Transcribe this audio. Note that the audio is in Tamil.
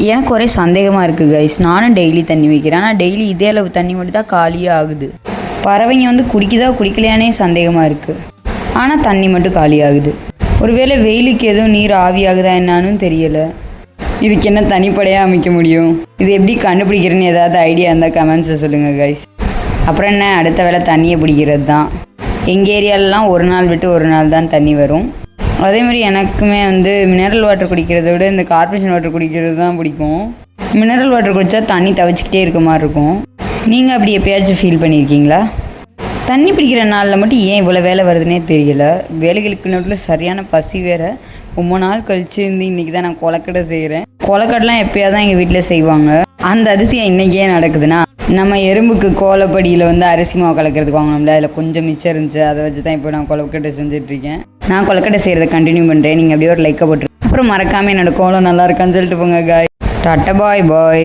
எனக்கு ஒரே சந்தேகமாக இருக்குது கைஸ். நானும் டெய்லி தண்ணி வைக்கிறேன், ஆனால் டெய்லி இதே அளவு தண்ணி மட்டும் தான் காலியே ஆகுது. பறவைங்க வந்து குடிக்குதா குடிக்கலையானே சந்தேகமாக இருக்குது, ஆனால் தண்ணி மட்டும் காலியாகுது. ஒருவேளை வெயிலுக்கு எதுவும் நீர் ஆவியாகுதா என்னான்னு தெரியலை. இதுக்கு என்ன தனிப்படையாக அமைக்க முடியும்? இது எப்படி கண்டுபிடிக்கிறேன்னு ஏதாவது ஐடியா இருந்தால் கமெண்ட்ஸில் சொல்லுங்கள் கைஸ். அப்புறம் என்ன, அடுத்த வேலை தண்ணியை பிடிக்கிறது தான். எங்கள் ஏரியாலலாம் ஒரு நாள் விட்டு ஒரு நாள் தான் தண்ணி வரும். அதேமாதிரி எனக்குமே வந்து மினரல் வாட்டர் குடிக்கிறத விட இந்த கார்பரேஷன் வாட்டர் குடிக்கிறது தான் பிடிக்கும். மினரல் வாட்டர் குடித்தா தண்ணி தவிச்சிக்கிட்டே இருக்க மாதிரி இருக்கும். நீங்கள் அப்படி எப்போயாச்சும் ஃபீல் பண்ணியிருக்கீங்களா? தண்ணி பிடிக்கிற நாளில் மட்டும் ஏன் இவ்வளோ வேலை வருதுன்னே தெரியல. வேலைகளுக்கு நடுவில் சரியான பசி வேறு. ரொம்ப நாள் கழிச்சு இன்றைக்கி தான் நான் கொலக்கடை செய்கிறேன். கொலக்கடைலாம் எப்போயா தான் எங்கள் வீட்டில் செய்வாங்க. அந்த அதிசயம் இன்றைக்கி ஏன் நடக்குதுன்னா, நம்ம எறும்புக்கு கோலப்படியில் வந்து அரிசி மாவு கலக்கிறதுக்கு வாங்கினோம்ல, அதில் கொஞ்சம் மிச்சம் இருந்துச்சு. அதை வச்சு தான் இப்போ நான் கொலக்கட்டை செஞ்சிட்ருக்கேன். நான் கொலக்கட்டை செய்கிறத கண்டினியூ பண்ணுறேன். நீங்கள் அப்படியே ஒரு லைக்கை போட்டுருக்கேன். அப்புறம் மறக்காமல் என்னோடய கோலம் நல்லா இருக்கான்னு சொல்லிட்டு போங்க காய். டாட்டா பாய் பாய்.